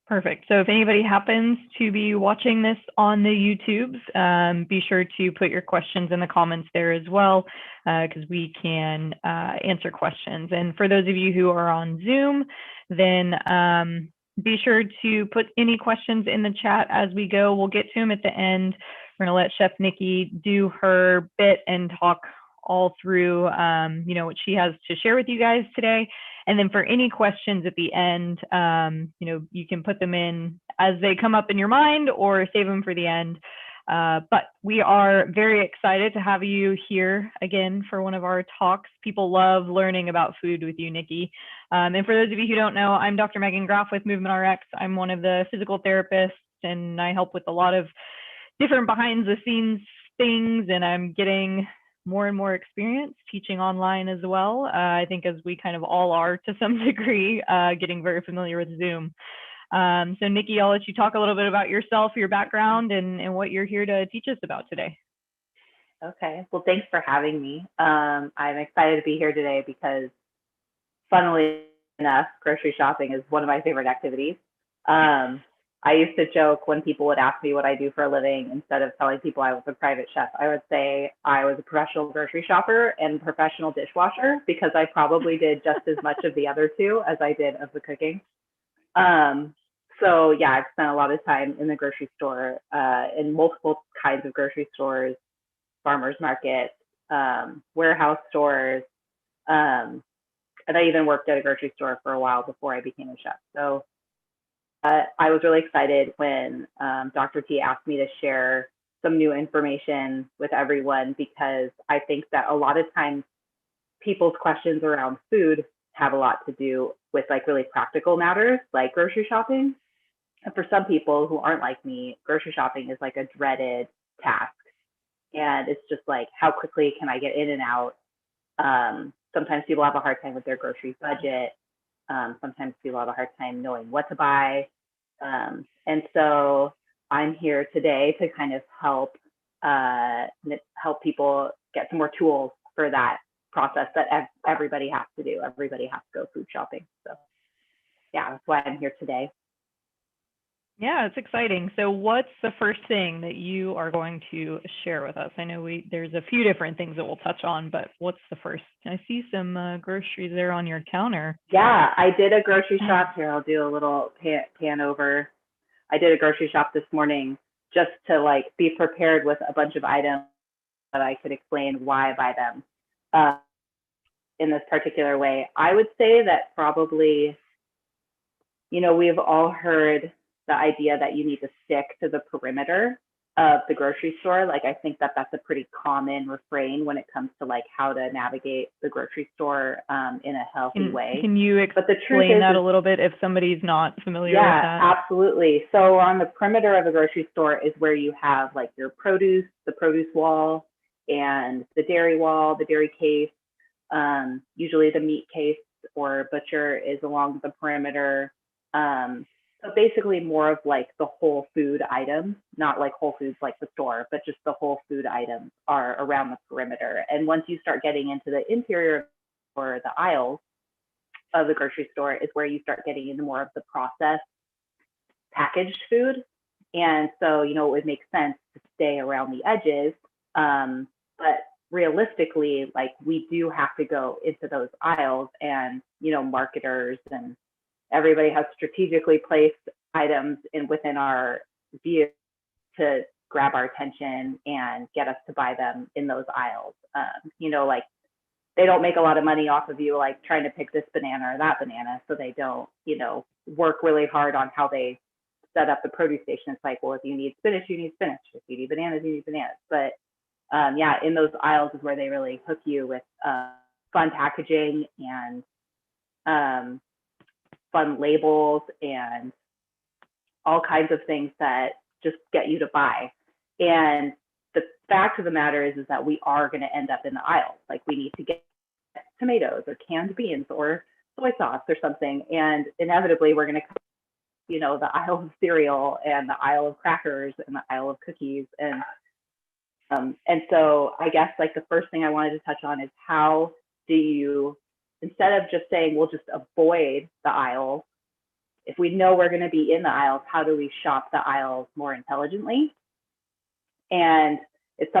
Perfect. So if anybody happens to be watching this on the YouTubes, be sure to put your questions in the comments there as well, because we can answer questions. And for those of you who are on Zoom, then be sure to put any questions in the chat as we go. We'll get to them at the end. We're going to let Chef Nikki do her bit and talk all through, what she has to share with you guys today. And then for any questions at the end, you can put them in as they come up in your mind or save them for the end. But we are very excited to have you here again for one of our talks. People love learning about food with you, Nikki. And for those of you who don't know, I'm Dr. Megan Graff with Movement RX. I'm one of the physical therapists, and I help with a lot of different behind the scenes things, and I'm getting more and more experience teaching online as well. I think as we kind of all are to some degree, getting very familiar with Zoom. So Nikki, I'll let you talk a little bit about yourself, your background, and what you're here to teach us about today. Okay, well, thanks for having me. I'm excited to be here today because, funnily enough, grocery shopping is one of my favorite activities. I used to joke when people would ask me what I do for a living, instead of telling people I was a private chef, I would say I was a professional grocery shopper and professional dishwasher, because I probably did just as much of the other two as I did of the cooking. So yeah, I've spent a lot of time in the grocery store, in multiple kinds of grocery stores, farmers markets, warehouse stores, and I even worked at a grocery store for a while before I became a chef. So I was really excited when Dr. T asked me to share some new information with everyone, because I think that a lot of times people's questions around food have a lot to do with like really practical matters like grocery shopping. And for some people who aren't like me, grocery shopping is like a dreaded task. And it's just like, how quickly can I get in and out? Sometimes people have a hard time with their grocery budget. Sometimes people have a hard time knowing what to buy. And so I'm here today to kind of help people get some more tools for that process that everybody has to do. Everybody has to go food shopping. So yeah, that's why I'm here today. Yeah, it's exciting. So what's the first thing that you are going to share with us? I know there's a few different things that we'll touch on, but what's the first? I see some groceries there on your counter. Yeah, I did a grocery shop here. I'll do a little pan over. I did a grocery shop this morning just to like be prepared with a bunch of items that I could explain why I buy them in this particular way. I would say that probably, we've all heard the idea that you need to stick to the perimeter of the grocery store. Like, I think that that's a pretty common refrain when it comes to like how to navigate the grocery store in a healthy way. Can you explain that a little bit if somebody's not familiar with that? Yeah, absolutely. So on the perimeter of a grocery store is where you have like your produce, the produce wall, and the dairy wall, the dairy case. Usually the meat case or butcher is along the perimeter. So basically more of like the whole food items, not like Whole Foods like the store, but just the whole food items are around the perimeter. And once you start getting into the interior or the aisles of the grocery store is where you start getting into more of the processed packaged food. And so, it would make sense to stay around the edges. But realistically, like, we do have to go into those aisles, and, marketers and everybody has strategically placed items within our view to grab our attention and get us to buy them in those aisles. Like, they don't make a lot of money off of you, like trying to pick this banana or that banana. So they don't, work really hard on how they set up the produce station. It's like, well, if you need spinach, you need spinach. If you need bananas, you need bananas. But yeah, in those aisles is where they really hook you with fun packaging and fun labels and all kinds of things that just get you to buy. And the fact of the matter is that we are going to end up in the aisles. Like, we need to get tomatoes or canned beans or soy sauce or something. And inevitably we're going to come, the aisle of cereal and the aisle of crackers and the aisle of cookies. And so I guess like the first thing I wanted to touch on is, how do you, instead of just saying we'll just avoid the aisle, if we know we're going to be in the aisles, how do we shop the aisles more intelligently? And it's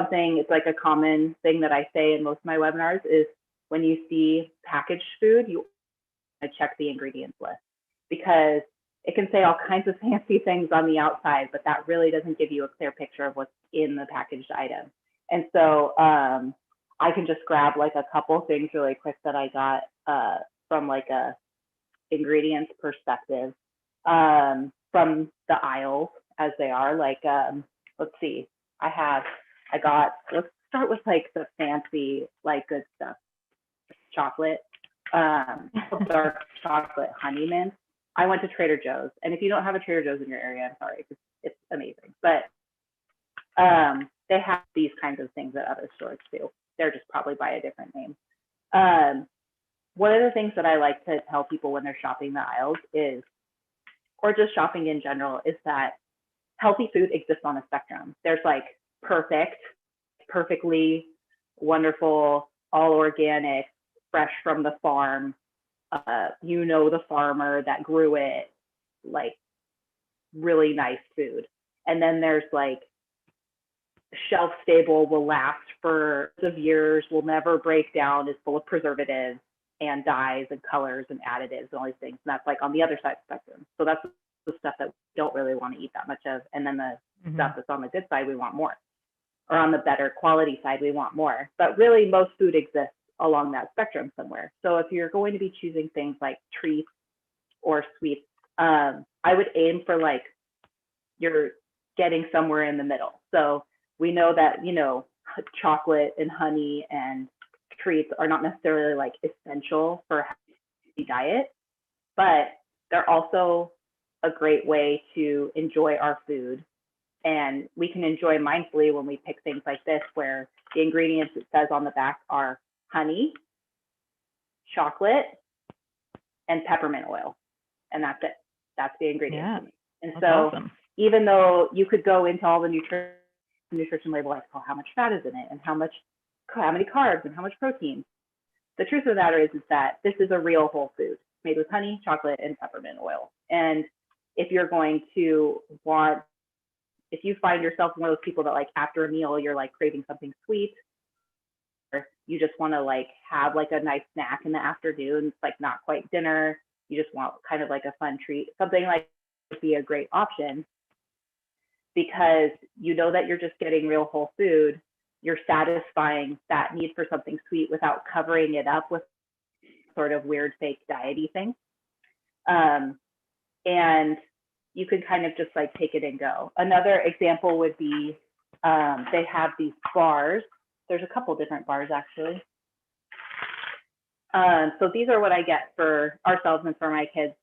like a common thing that I say in most of my webinars is when you see packaged food, you want to check the ingredients list, because it can say all kinds of fancy things on the outside, but that really doesn't give you a clear picture of what's in the packaged item. And so I can just grab like a couple things really quick that I got from like a ingredients perspective from the aisles as they are. Like, let's see, let's start with like the fancy, like good stuff. Chocolate, dark chocolate honey mint. I went to Trader Joe's, and if you don't have a Trader Joe's in your area, I'm sorry, it's amazing. But they have these kinds of things at other stores too. They're just probably by a different name. One of the things that I like to tell people when they're shopping the aisles is, or just shopping in general, is that healthy food exists on a spectrum. There's like perfectly wonderful, all organic, fresh from the farm, the farmer that grew it, like really nice food. And then there's like shelf stable, will last for years, will never break down, is full of preservatives and dyes and colors and additives and all these things. And that's like on the other side of the spectrum. So that's the stuff that we don't really want to eat that much of. And then the stuff that's on the good side, we want more. Or on the better quality side, we want more. But really, most food exists along that spectrum somewhere. So if you're going to be choosing things like treats or sweets, I would aim for like you're getting somewhere in the middle. So we know that, chocolate and honey and treats are not necessarily like essential for a healthy diet, but they're also a great way to enjoy our food. And we can enjoy mindfully when we pick things like this, where the ingredients it says on the back are honey, chocolate, and peppermint oil. And that's it. That's the ingredients. Yeah, and so awesome. Even though you could go into all the nutrition label, like, how much fat is in it, and how many carbs and how much protein, the truth of the matter is that this is a real whole food made with honey, chocolate, and peppermint oil. And if you're going to if you find yourself one of those people that like after a meal, you're like craving something sweet, or you just want to like have like a nice snack in the afternoon, it's like not quite dinner, you just want kind of like a fun treat, something like would be a great option, because you know that you're just getting real whole food. You're satisfying that need for something sweet without covering it up with sort of weird fake diety thing. And you can kind of just like take it and go. Another example would be they have these bars. There's a couple different bars actually. So these are what I get for ourselves and for my kids.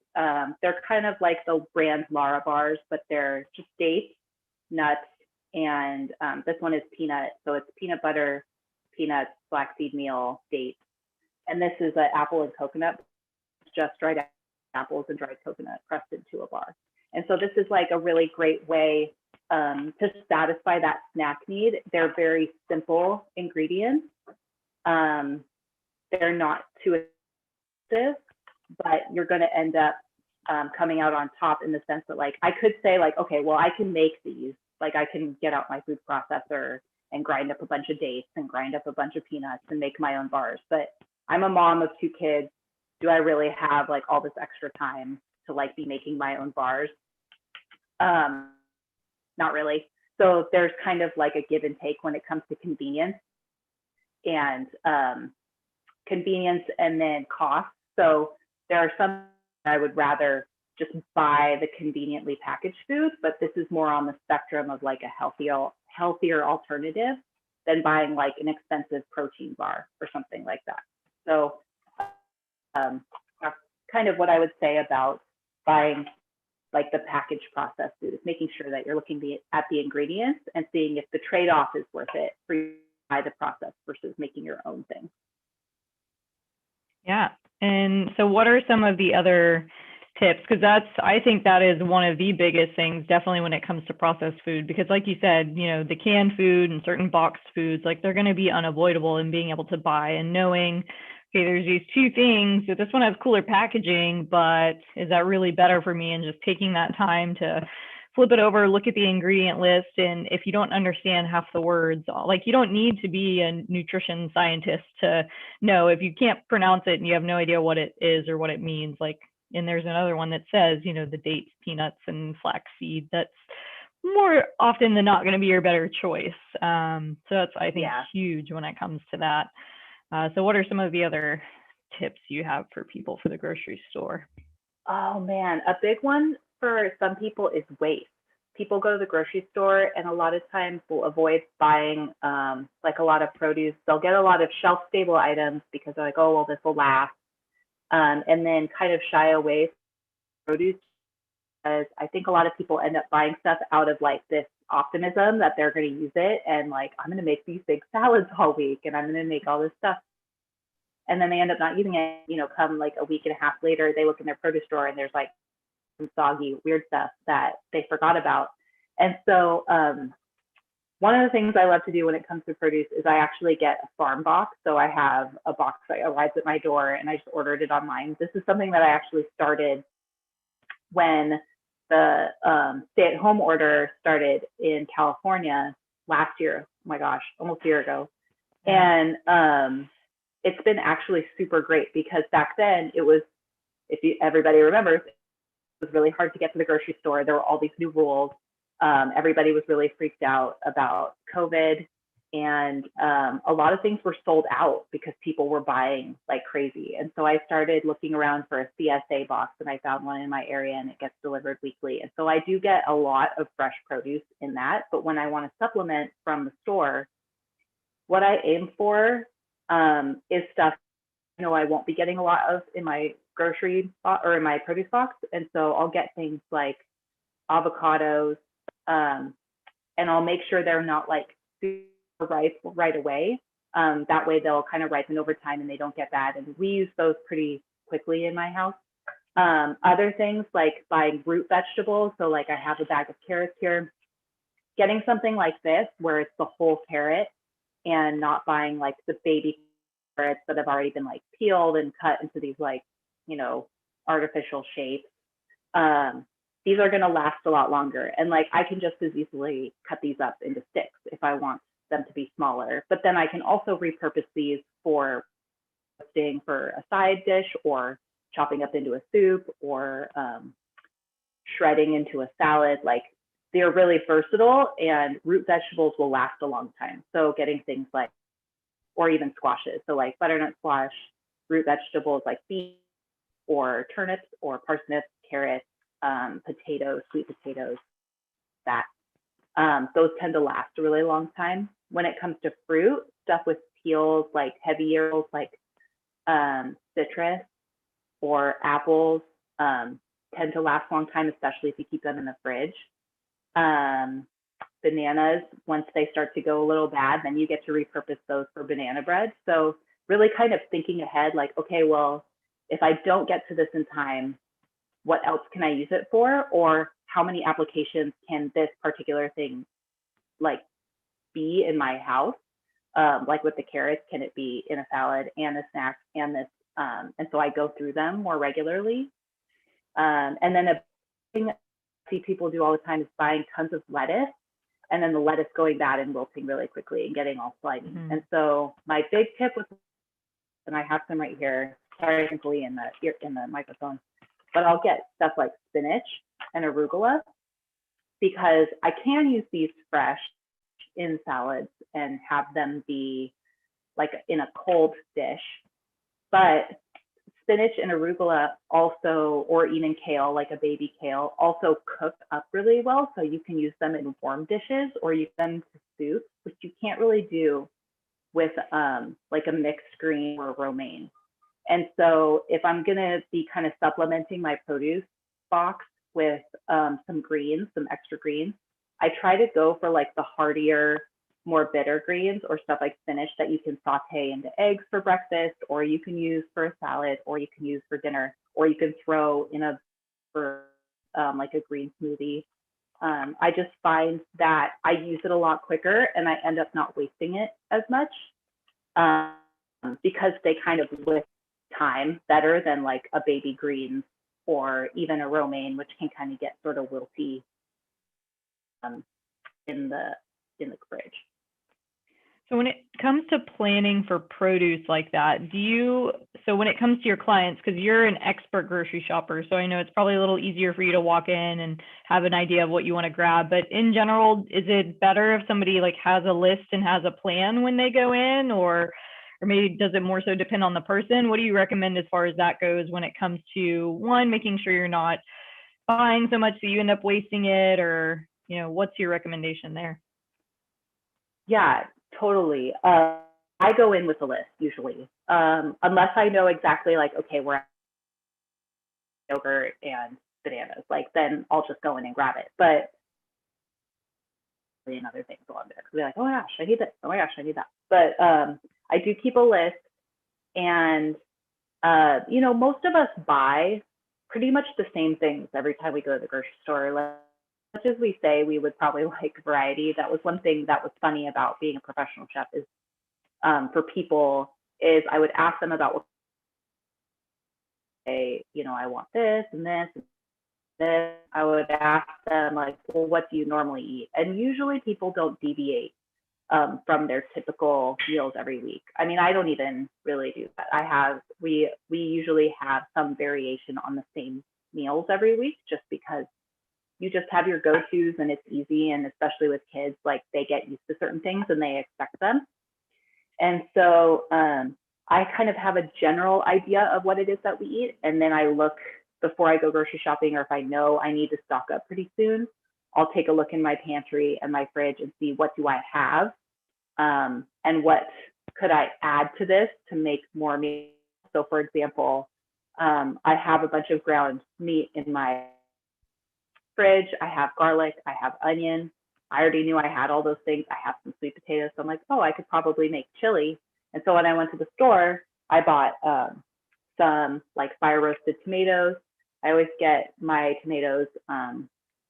They're kind of like the brand Lara bars, but they're just dates, nuts, and this one is peanut. So it's peanut butter, peanuts, flaxseed meal, dates. And this is an apple and coconut, just dried apples and dried coconut pressed into a bar. And so this is like a really great way to satisfy that snack need. They're very simple ingredients. They're not too expensive, but you're going to end up coming out on top in the sense that like, I could say like, okay, well, I can make these. Like I can get out my food processor and grind up a bunch of dates and grind up a bunch of peanuts and make my own bars. But I'm a mom of 2 kids. Do I really have like all this extra time to like be making my own bars? Not really. So there's kind of like a give and take when it comes to convenience and then cost. So there are some I would rather just buy the conveniently packaged food, but this is more on the spectrum of like a healthier alternative than buying like an expensive protein bar or something like that. So that's kind of what I would say about buying like the packaged processed food, is making sure that you're looking at the ingredients and seeing if the trade-off is worth it for you to buy the process versus making your own thing. Yeah. And so what are some of the other tips? Because I think that is one of the biggest things, definitely when it comes to processed food, because like you said, the canned food and certain boxed foods, like they're going to be unavoidable in being able to buy, and knowing, okay, there's these two things, so this one has cooler packaging, but is that really better for me? And just taking that time to flip it over, look at the ingredient list, and if you don't understand half the words, like you don't need to be a nutrition scientist to know. If you can't pronounce it and you have no idea what it is or what it means, like, and there's another one that says, you know, the dates, peanuts, and flaxseed, that's more often than not going to be your better choice. So that's, I think, huge when it comes to that. So what are some of the other tips you have for people for the grocery store? Oh man, a big one for some people is waste. People go to the grocery store and a lot of times will avoid buying like a lot of produce. They'll get a lot of shelf stable items because they're like, oh, well, this will last. And then kind of shy away from produce, because I think a lot of people end up buying stuff out of like this optimism that they're going to use it, and like, I'm going to make these big salads all week and I'm going to make all this stuff. And then they end up not using it, you know, come like a week and a half later, they look in their produce store and there's like some soggy, weird stuff that they forgot about. And so one of the things I love to do when it comes to produce is I actually get a farm box. So I have a box that arrives at my door and I just ordered it online. This is something that I actually started when the stay-at-home order started in California last year. Oh my gosh, almost a year ago. And it's been actually super great because back then it was, everybody remembers, it was really hard to get to the grocery store. There were all these new rules. Everybody was really freaked out about COVID, and a lot of things were sold out because people were buying like crazy. And so I started looking around for a CSA box, and I found one in my area, and it gets delivered weekly. And so I do get a lot of fresh produce in that. But when I want to supplement from the store, what I aim for is stuff I won't be getting a lot of in my grocery or in my produce box. And so I'll get things like avocados, and I'll make sure they're not like super ripe right away. That way they'll kind of ripen over time and they don't get bad. And we use those pretty quickly in my house. Other things like buying root vegetables. So like I have a bag of carrots here. Getting something like this where it's the whole carrot and not buying like the baby carrots that have already been like peeled and cut into these like, artificial shapes. These are going to last a lot longer. And like, I can just as easily cut these up into sticks if I want them to be smaller, but then I can also repurpose these for roasting for a side dish or chopping up into a soup or shredding into a salad. Like, they're really versatile, and root vegetables will last a long time. So getting things like, or even squashes. So like butternut squash, root vegetables like beets or turnips or parsnips, carrots, potatoes, sweet potatoes, that those tend to last a really long time. When it comes to fruit, stuff with peels, like heavier, like citrus or apples, tend to last a long time, especially if you keep them in the fridge. Bananas, once they start to go a little bad, then you get to repurpose those for banana bread. So really kind of thinking ahead, like, okay, well, if I don't get to this in time, what else can I use it for? Or how many applications can this particular thing like be in my house? Like with the carrots, can it be in a salad and a snack and this? And so I go through them more regularly. And then a thing I see people do all the time is buying tons of lettuce, and then the lettuce going bad and wilting really quickly and getting all slimy. Mm-hmm. And so my big tip with, and I have some right here, sorry, in the microphone, but I'll get stuff like spinach and arugula, because I can use these fresh in salads and have them be like in a cold dish. But spinach and arugula also, or even kale, like a baby kale, also cook up really well. So you can use them in warm dishes or use them to soup, which you can't really do with like a mixed green or romaine. And so if I'm going to be kind of supplementing my produce box with some greens, some extra greens, I try to go for like the heartier, more bitter greens or stuff like spinach that you can saute into eggs for breakfast, or you can use for a salad, or you can use for dinner, or you can throw in like a green smoothie. I just find that I use it a lot quicker and I end up not wasting it as much. because they kind of list time better than like a baby greens or even a romaine, which can kind of get sort of wilty in the fridge. So when it comes to planning for produce like that, so when it comes to your clients, because you're an expert grocery shopper, so I know it's probably a little easier for you to walk in and have an idea of what you want to grab, but in general, is it better if somebody like has a list and has a plan when they go in, or maybe does it more so depend on the person? What do you recommend as far as that goes when it comes to, one, making sure you're not buying so much that you end up wasting it, or, what's your recommendation there? Yeah, totally. I go in with a list usually, unless I know exactly like, okay, we're at yogurt and bananas, like then I'll just go in and grab it. But and other things along there, because they're like, oh my gosh, I need this. Oh my gosh, I need that. But I do keep a list, and most of us buy pretty much the same things every time we go to the grocery store. Like, as much as we say we would probably like variety, that was one thing that was funny about being a professional chef is for people is I would ask them about what I want this and this and this. I would ask them like, well, what do you normally eat? And usually people don't deviate from their typical meals every week. I mean, I don't even really do that. We usually have some variation on the same meals every week, just because you just have your go-tos and it's easy. And especially with kids, like they get used to certain things and they expect them. And so I kind of have a general idea of what it is that we eat. And then I look before I go grocery shopping, or if I know I need to stock up pretty soon, I'll take a look in my pantry and my fridge and see what do I have and what could I add to this to make more meat. So for example, I have a bunch of ground meat in my fridge. I have garlic, I have onion. I already knew I had all those things. I have some sweet potatoes. So I'm like, oh, I could probably make chili. And so when I went to the store, I bought some like fire roasted tomatoes. I always get my tomatoes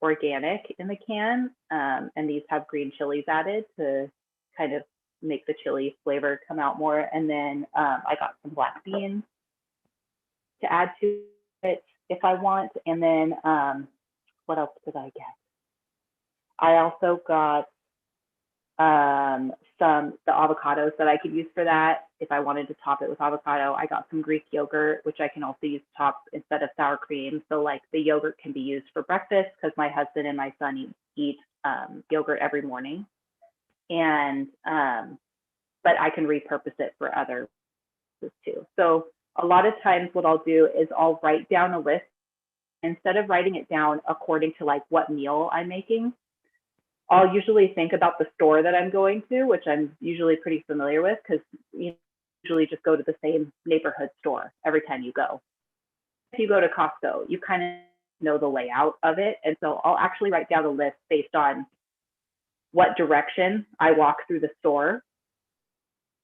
organic in the can. And these have green chilies added to kind of make the chili flavor come out more. And then I got some black beans to add to it if I want. And then what else did I get? I also got the avocados that I could use for that. If I wanted to top it with avocado, I got some Greek yogurt, which I can also use to top instead of sour cream. So like the yogurt can be used for breakfast because my husband and my son eat yogurt every morning. And but I can repurpose it for other too. So a lot of times what I'll do is I'll write down a list instead of writing it down according to like what meal I'm making. I'll usually think about the store that I'm going to, which I'm usually pretty familiar with because you usually just go to the same neighborhood store every time you go. If you go to Costco, you kind of know the layout of it. And so I'll actually write down a list based on what direction I walk through the store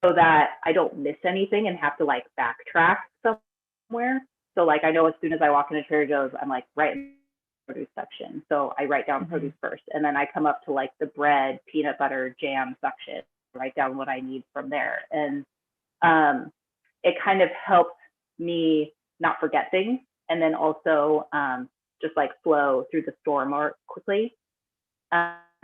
so that I don't miss anything and have to like backtrack somewhere. So like I know as soon as I walk into Trader Joe's, I'm like right in the produce section. So I write down produce first, and then I come up to like the bread, peanut butter, jam section, write down what I need from there. And it kind of helps me not forget things, and then also just like flow through the store more quickly.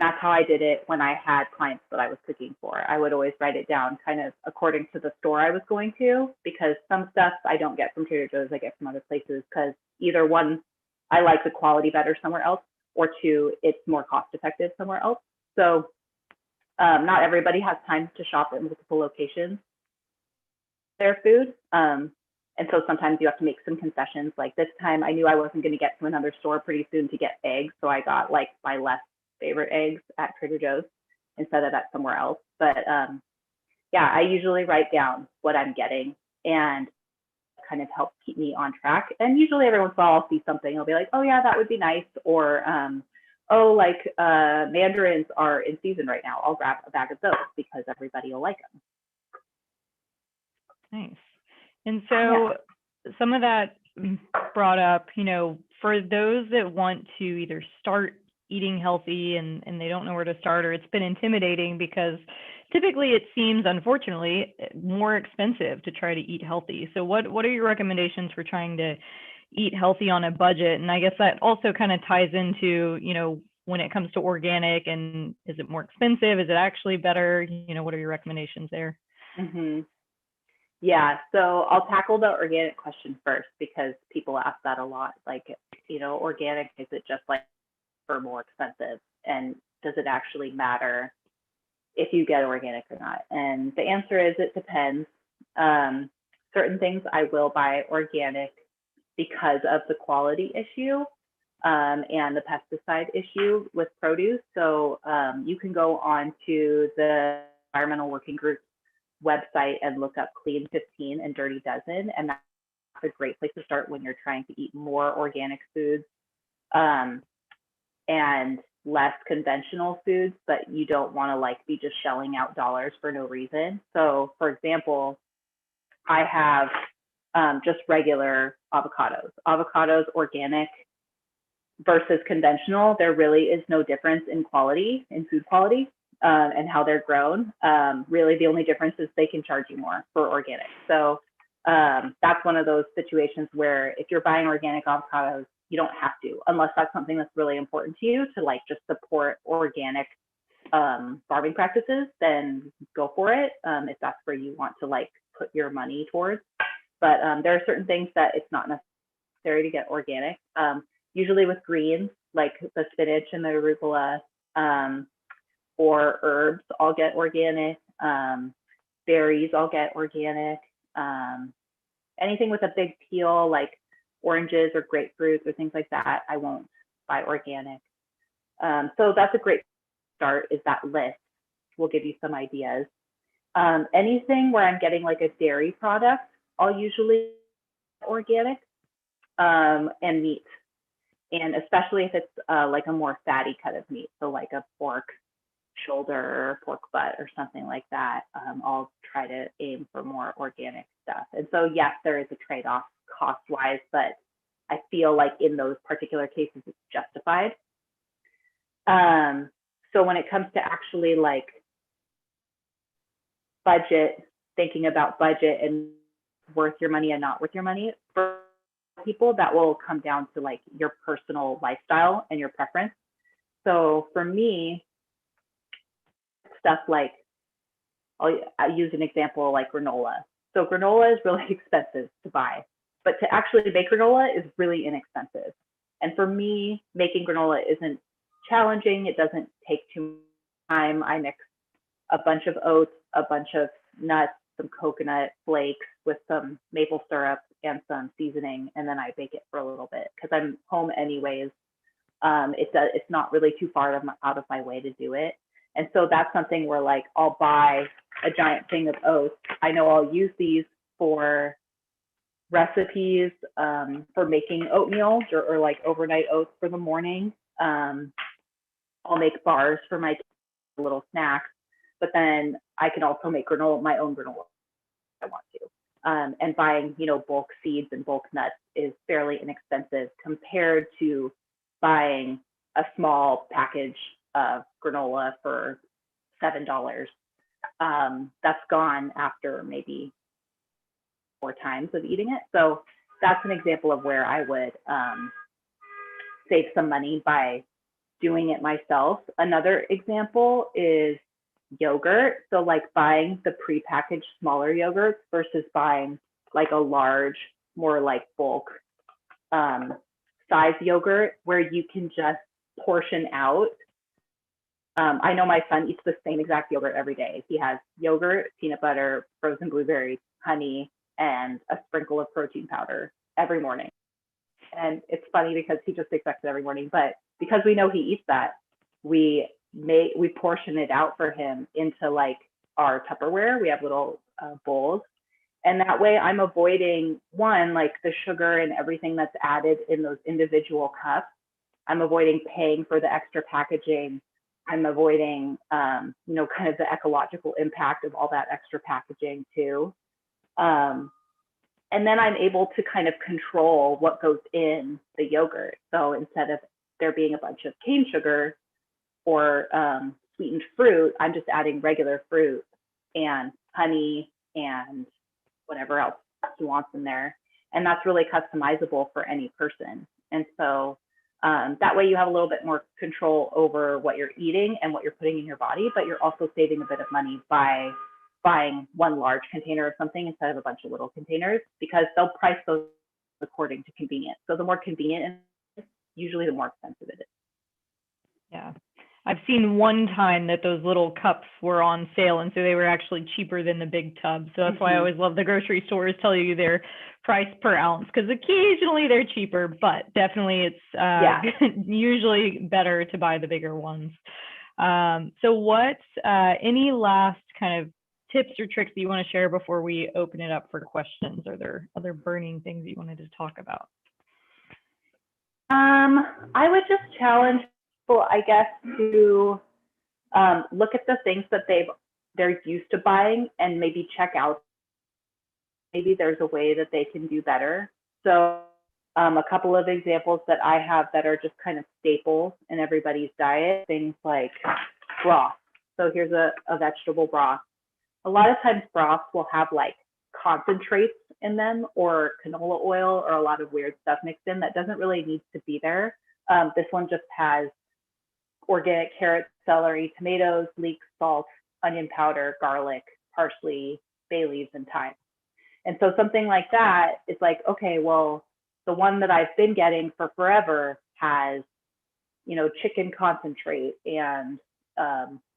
That's how I did it when I had clients that I was cooking for. I would always write it down kind of according to the store I was going to, because some stuff I don't get from Trader Joe's, I get from other places, because either one, I like the quality better somewhere else, or two, it's more cost effective somewhere else. So not everybody has time to shop at multiple locations their food. And so sometimes you have to make some concessions. Like this time I knew I wasn't going to get to another store pretty soon to get eggs. So I got like my less favorite eggs at Trader Joe's instead of at somewhere else. But yeah, I usually write down what I'm getting, and kind of helps keep me on track. And usually every once in a while I'll see something, I'll be like, oh yeah, that would be nice. Or oh, like mandarins are in season right now, I'll grab a bag of those because everybody will like them. Nice. And so some of that brought up, for those that want to either start eating healthy and they don't know where to start, or it's been intimidating because typically it seems, unfortunately, more expensive to try to eat healthy. So what are your recommendations for trying to eat healthy on a budget? And I guess that also kind of ties into, when it comes to organic, and is it more expensive? Is it actually better? What are your recommendations there? Mm-hmm. Yeah, so I'll tackle the organic question first because people ask that a lot. Like, organic, is it just like for more expensive? And does it actually matter if you get organic or not? And the answer is it depends. Certain things I will buy organic because of the quality issue and the pesticide issue with produce. So you can go on to the Environmental Working Group website and look up Clean 15 and Dirty Dozen, and that's a great place to start when you're trying to eat more organic foods and less conventional foods, but you don't want to like be just shelling out dollars for no reason. So for example, I have just regular avocados organic versus conventional. There really is no difference in quality, in food quality, and how they're grown. Really the only difference is they can charge you more for organic. So that's one of those situations where if you're buying organic avocados, you don't have to, unless that's something that's really important to you to like just support organic farming practices, then go for it if that's where you want to like put your money towards. But there are certain things that it's not necessary to get organic. Usually with greens, like the spinach and the arugula, or herbs, I'll get organic. Berries, I'll get organic. Anything with a big peel, like oranges or grapefruits or things like that, I won't buy organic. So that's a great start, is that list will give you some ideas. Anything where I'm getting like a dairy product, I'll usually organic and meat. And especially if it's like a more fatty cut of meat, so like a pork shoulder or pork butt or something like that, I'll try to aim for more organic stuff. And so yes, there is a trade-off cost-wise, but I feel like in those particular cases it's justified. So when it comes to actually like budget, thinking about budget and worth your money and not worth your money, for people that will come down to like your personal lifestyle and your preference. So for me, stuff like, I use an example like granola. So granola is really expensive to buy, but to actually make granola is really inexpensive. And for me, making granola isn't challenging. It doesn't take too much time. I mix a bunch of oats, a bunch of nuts, some coconut flakes with some maple syrup and some seasoning, and then I bake it for a little bit because I'm home anyways. It's not really too far out of my way to do it. And so that's something where like I'll buy a giant thing of oats. I know I'll use these for recipes for making oatmeal or like overnight oats for the morning. I'll make bars for my little snacks, but then I can also make granola, my own granola if I want to. And buying, bulk seeds and bulk nuts is fairly inexpensive compared to buying a small package of granola for $7. That's gone after maybe 4 times of eating it. So that's an example of where I would save some money by doing it myself. Another example is yogurt. So like buying the prepackaged smaller yogurts versus buying like a large, more like bulk size yogurt where you can just portion out. I know my son eats the same exact yogurt every day. He has yogurt, peanut butter, frozen blueberries, honey, and a sprinkle of protein powder every morning. And it's funny because he just expects it every morning, but because we know he eats that, we portion it out for him into like our Tupperware. We have little bowls. And that way I'm avoiding one, like the sugar and everything that's added in those individual cups. I'm avoiding paying for the extra packaging. I'm avoiding, kind of the ecological impact of all that extra packaging too. And then I'm able to kind of control what goes in the yogurt. So instead of there being a bunch of cane sugar or sweetened fruit, I'm just adding regular fruit and honey and whatever else he wants in there. And that's really customizable for any person. And so that way you have a little bit more control over what you're eating and what you're putting in your body, but you're also saving a bit of money by buying one large container of something instead of a bunch of little containers, because they'll price those according to convenience. So the more convenient it is, usually the more expensive it is. Yeah. I've seen one time that those little cups were on sale, and so they were actually cheaper than the big tubs. So that's why I always love the grocery stores tell you their price per ounce, because occasionally they're cheaper, but definitely it's usually better to buy the bigger ones. So what, any last kind of tips or tricks that you want to share before we open it up for questions? Are there other burning things you wanted to talk about? I would just challenge people, I guess, to look at the things that they're used to buying and maybe check out. Maybe there's a way that they can do better. So a couple of examples that I have that are just kind of staples in everybody's diet, things like broth. So here's a vegetable broth. A lot of times broths will have like concentrates in them or canola oil or a lot of weird stuff mixed in that doesn't really need to be there. This one just has organic carrots, celery, tomatoes, leeks, salt, onion powder, garlic, parsley, bay leaves, and thyme. And so something like that is like, okay, well, the one that I've been getting for forever has, chicken concentrate and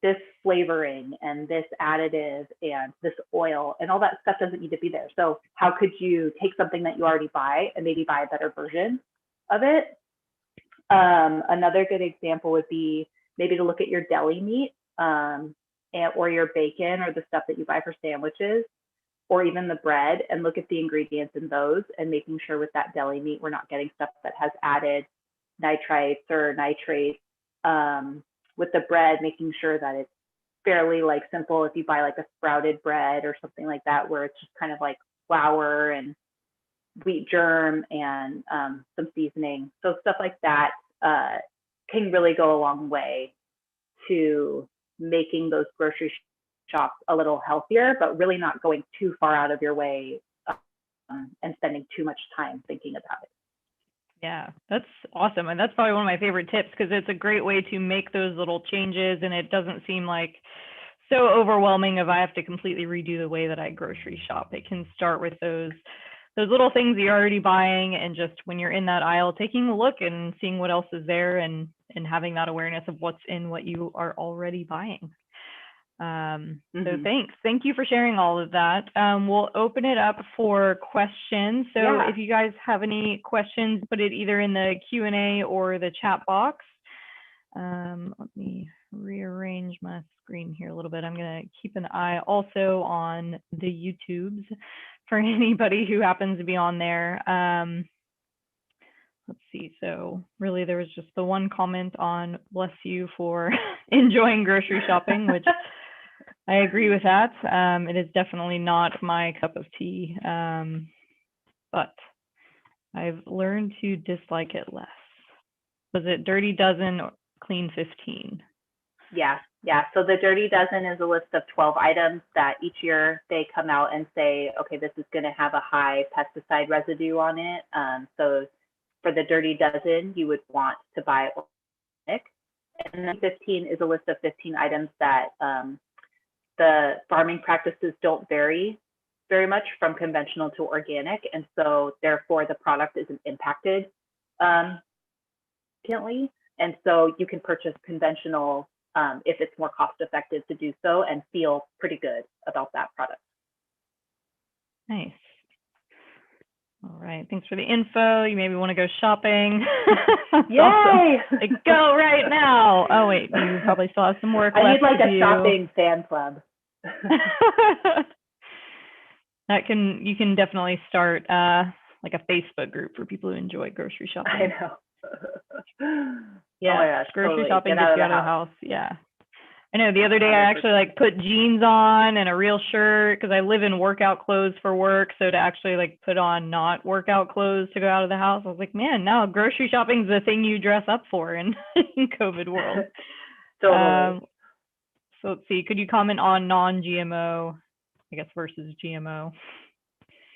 this flavoring and this additive and this oil, and all that stuff doesn't need to be there. So how could you take something that you already buy and maybe buy a better version of it? Another good example would be maybe to look at your deli meat or your bacon or the stuff that you buy for sandwiches, or even the bread, and look at the ingredients in those and making sure with that deli meat we're not getting stuff that has added nitrites or nitrates. With the bread, making sure that it's fairly like simple. If you buy like a sprouted bread or something like that, where it's just kind of like flour and wheat germ and some seasoning. So stuff like that can really go a long way to making those grocery shops a little healthier, but really not going too far out of your way and spending too much time thinking about it. Yeah, that's awesome. And that's probably one of my favorite tips, because it's a great way to make those little changes, and it doesn't seem like so overwhelming if I have to completely redo the way that I grocery shop. It can start with those little things you're already buying, and just when you're in that aisle, taking a look and seeing what else is there, and having that awareness of what's in what you are already buying. So thank you for sharing all of that. We'll open it up for questions. So if you guys have any questions, put it either in the Q&A or the chat box. Let me rearrange my screen here a little bit. I'm going to keep an eye also on the YouTubes for anybody who happens to be on there. Let's see. So really there was just the one comment on bless you for enjoying grocery shopping, which I agree with that. It is definitely not my cup of tea, but I've learned to dislike it less. Was it Dirty Dozen or Clean 15? Yeah. So the Dirty Dozen is a list of 12 items that each year they come out and say, okay, this is going to have a high pesticide residue on it. So for the Dirty Dozen, you would want to buy organic. And then 15 is a list of 15 items that the farming practices don't vary very much from conventional to organic, and so therefore the product isn't impacted significantly. And so you can purchase conventional if it's more cost effective to do so, and feel pretty good about that product. Nice. All right. Thanks for the info. You maybe want to go shopping. Yay! Awesome. Like, go right now. Oh, wait. You probably still have some work left I need like to a do. shopping fan club. You can definitely start like a Facebook group for people who enjoy grocery shopping. I know. Yeah. Oh my gosh, grocery totally. shopping gets you out of the house. Yeah. I know the other day 100%. I actually like put jeans on and a real shirt, because I live in workout clothes for work. So to actually like put on not workout clothes to go out of the house, I was like, man, now grocery shopping is the thing you dress up for in COVID world. Totally. So let's see, could you comment on non-GMO, I guess, versus GMO?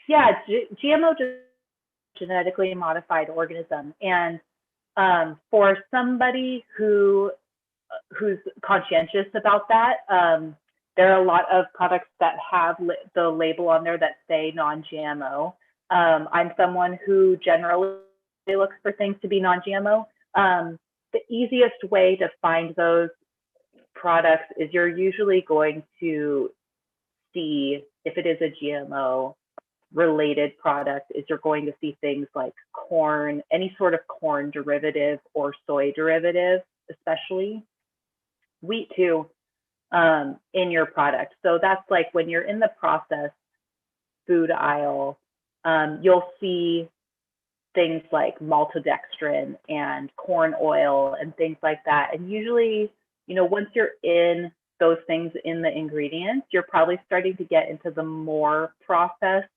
Yeah, GMO just genetically modified organism. And for somebody who's conscientious about that, there are a lot of products that have the label on there that say non-GMO. I'm someone who generally looks for things to be non-GMO. The easiest way to find those products is you're usually going to see if it is a GMO related product is you're going to see things like corn, any sort of corn derivative or soy derivative, especially wheat too, in your product. So that's like when you're in the processed food aisle, you'll see things like maltodextrin and corn oil and things like that. And usually, once you're in those things in the ingredients, you're probably starting to get into the more processed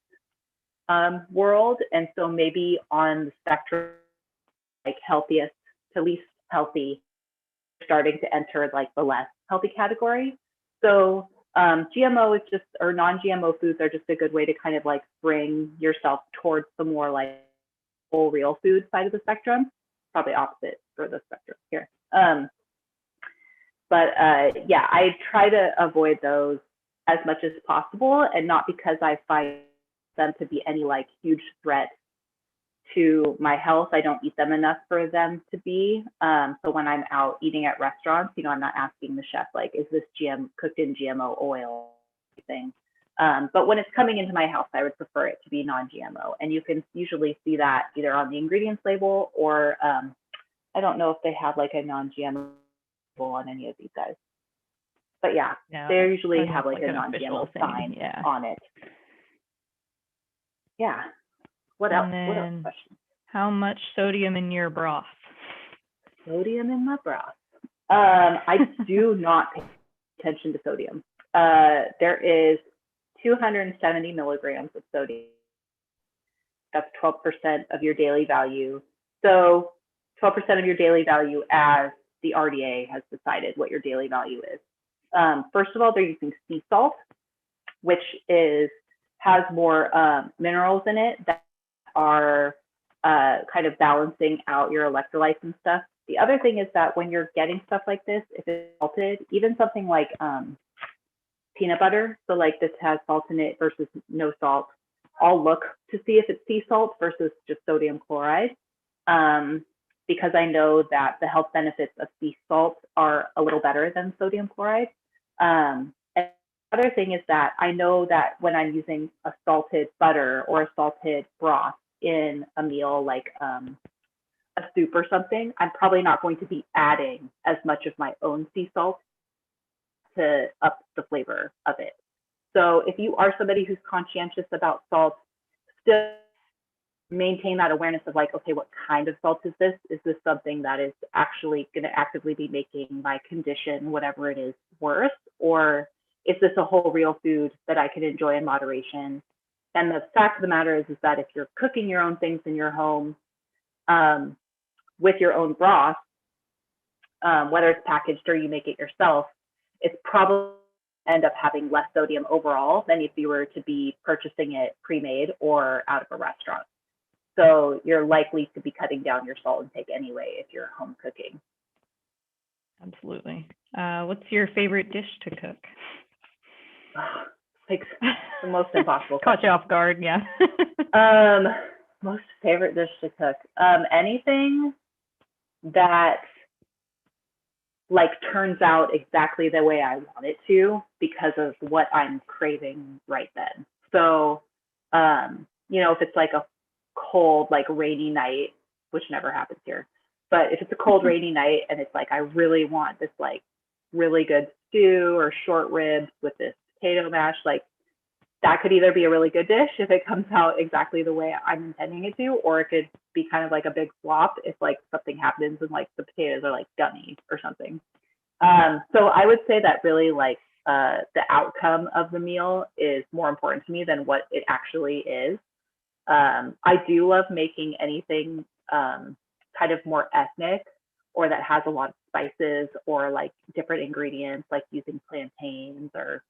world. And so maybe on the spectrum, like healthiest to least healthy, starting to enter like the less healthy category. So GMO is just, or non-GMO foods are just a good way to kind of like bring yourself towards the more like whole real food side of the spectrum. Probably opposite for the spectrum here. Yeah, I try to avoid those as much as possible, and not because I find them to be any like huge threat to my health. I don't eat them enough for them to be. So when I'm out eating at restaurants, I'm not asking the chef like, is this cooked in GMO oil thing? But when it's coming into my house, I would prefer it to be non-GMO, and you can usually see that either on the ingredients label or I don't know if they have like a non-GMO label on any of these guys. But yeah, they usually have like a non-GMO sign on it. Yeah. What else? What else questions? How much sodium in your broth? Sodium in my broth. I do not pay attention to sodium. There is 270 milligrams of sodium. That's 12% of your daily value. So 12% of your daily value as the RDA has decided what your daily value is. First of all, they're using sea salt, which has more minerals in it that are kind of balancing out your electrolytes and stuff. The other thing is that when you're getting stuff like this, if it's salted, even something like peanut butter, so like this has salt in it versus no salt, I'll look to see if it's sea salt versus just sodium chloride, because I know that the health benefits of sea salt are a little better than sodium chloride. And the other thing is that I know that when I'm using a salted butter or a salted broth in a meal like a soup or something, I'm probably not going to be adding as much of my own sea salt to up the flavor of it. So if you are somebody who's conscientious about salt, still maintain that awareness of like, okay, what kind of salt is this? Is this something that is actually going to actively be making my condition, whatever it is, worse? Or is this a whole real food that I can enjoy in moderation? And the fact of the matter is that if you're cooking your own things in your home with your own broth, whether it's packaged or you make it yourself, it's probably end up having less sodium overall than if you were to be purchasing it pre-made or out of a restaurant. So you're likely to be cutting down your salt intake anyway if you're home cooking. Absolutely. What's your favorite dish to cook? Like the most impossible. Caught you off guard, yeah. Most favorite dish to cook. Anything that like turns out exactly the way I want it to because of what I'm craving right then. So, if it's like a cold, like rainy night, which never happens here, but if it's a cold, rainy night and it's like, I really want this like really good stew or short ribs with this potato mash, like that could either be a really good dish if it comes out exactly the way I'm intending it to, or it could be kind of like a big flop if like something happens and like the potatoes are like gummy or something. So I would say that really like the outcome of the meal is more important to me than what it actually is. I do love making anything kind of more ethnic or that has a lot of spices or like different ingredients, like using plantains or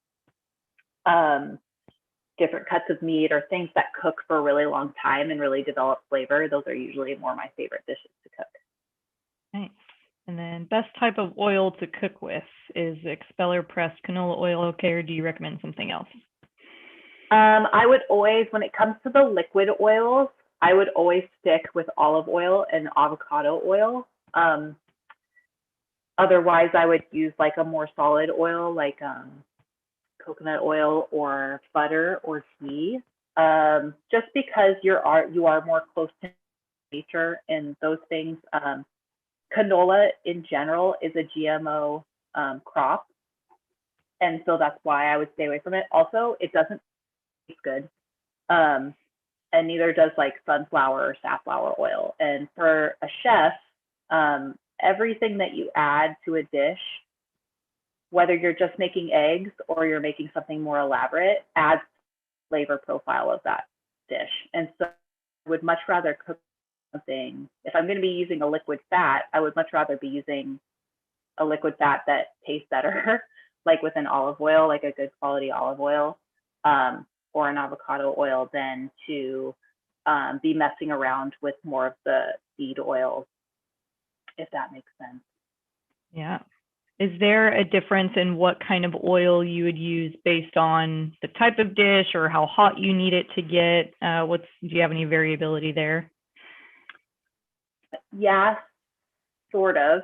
different cuts of meat or things that cook for a really long time and really develop flavor. Those are usually more my favorite dishes to cook. Nice. And then best type of oil to cook with is expeller pressed canola oil okay, or do you recommend something else? I would always, when it comes to the liquid oils, I would always stick with olive oil and avocado oil. Otherwise, I would use like a more solid oil, like coconut oil or butter or ghee, just because you are more close to nature and those things. Canola in general is a GMO crop, and so that's why I would stay away from it. Also, it doesn't taste good, and neither does like sunflower or safflower oil. And for a chef, everything that you add to a dish, whether you're just making eggs or you're making something more elaborate, adds flavor profile of that dish. And so I would much rather cook something, if I'm going to be using a liquid fat, I would much rather be using a liquid fat that tastes better, like with an olive oil, like a good quality olive oil, or an avocado oil, than to be messing around with more of the seed oils, if that makes sense. Yeah. Is there a difference in what kind of oil you would use based on the type of dish or how hot you need it to get? Do you have any variability there? Yeah, sort of.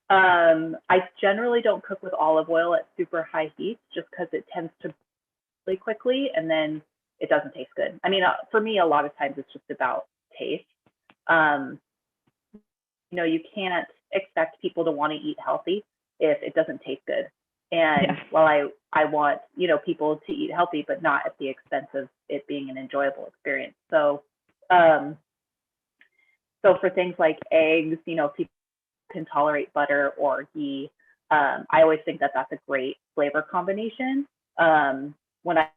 I generally don't cook with olive oil at super high heat just because it tends to really quickly and then it doesn't taste good. I mean, for me, a lot of times it's just about taste. You can't expect people to want to eat healthy if it doesn't taste good. And while I want, people to eat healthy, but not at the expense of it being an enjoyable experience. So, so for things like eggs, people can tolerate butter or ghee. I always think that that's a great flavor combination. When I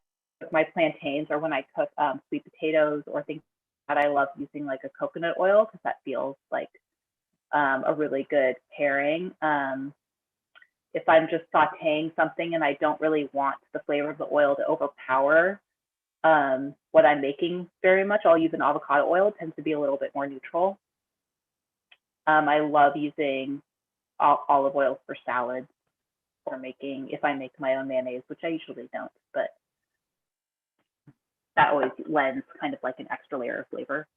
cook my plantains or when I cook sweet potatoes or things like that, I love using like a coconut oil because that feels like a really good pairing. If I'm just sauteing something and I don't really want the flavor of the oil to overpower what I'm making very much, I'll use an avocado oil. It tends to be a little bit more neutral. I love using olive oil for salads or if I make my own mayonnaise, which I usually don't, but that always lends kind of like an extra layer of flavor.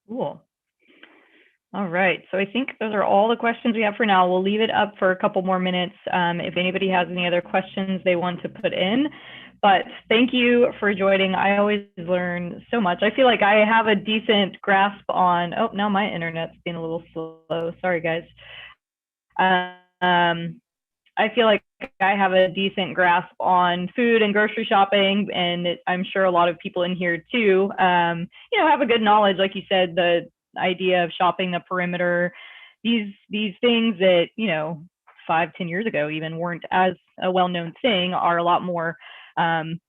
Cool. All right. So I think those are all the questions we have for now. We'll leave it up for a couple more minutes if anybody has any other questions they want to put in. But thank you for joining. I always learn so much. I feel like I have a decent grasp on, oh, now my internet's being a little slow. Sorry, guys. I feel like I have a decent grasp on food and grocery shopping, and I'm sure a lot of people in here too, have a good knowledge, like you said, the idea of shopping the perimeter, these things that 5-10 years ago even weren't as a well-known thing are a lot more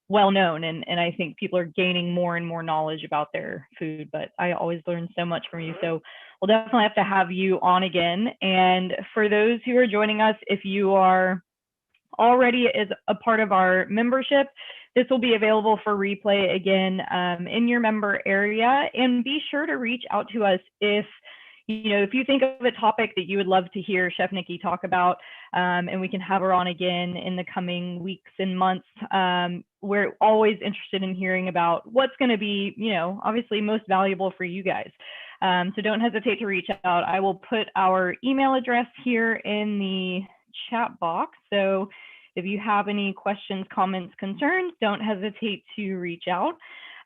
well-known, and I think people are gaining more and more knowledge about their food. But I always learn so much from you, so we'll definitely have to have you on again. And for those who are joining us, if you are already as a part of our membership, this will be available for replay again in your member area. And be sure to reach out to us if you think of a topic that you would love to hear Chef Nikki talk about, and we can have her on again in the coming weeks and months. We're always interested in hearing about what's going to be, obviously most valuable for you guys. So don't hesitate to reach out. I will put our email address here in the chat box. So if you have any questions, comments, concerns, don't hesitate to reach out.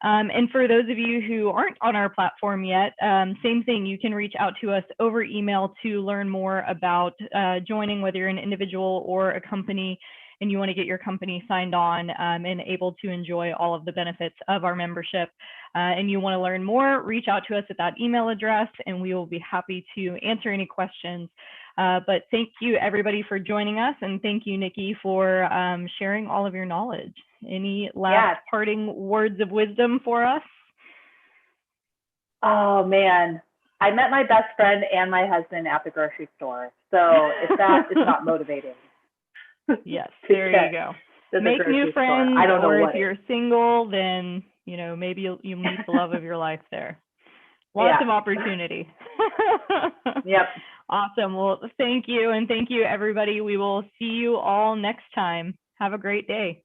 And for those of you who aren't on our platform yet, same thing, you can reach out to us over email to learn more about joining, whether you're an individual or a company and you want to get your company signed on and able to enjoy all of the benefits of our membership. And you want to learn more, reach out to us at that email address and we will be happy to answer any questions. But thank you everybody for joining us, and thank you, Nikki, for sharing all of your knowledge. Any last parting words of wisdom for us? Oh man, I met my best friend and my husband at the grocery store. So if that is not motivating, Yes, to there you get go. to the Make new grocery store, friends, I don't know or if what you're is. single, then, maybe you'll meet the love of your life there. Lots Yeah. of opportunity. Yep. Awesome. Well, thank you. And thank you, everybody. We will see you all next time. Have a great day.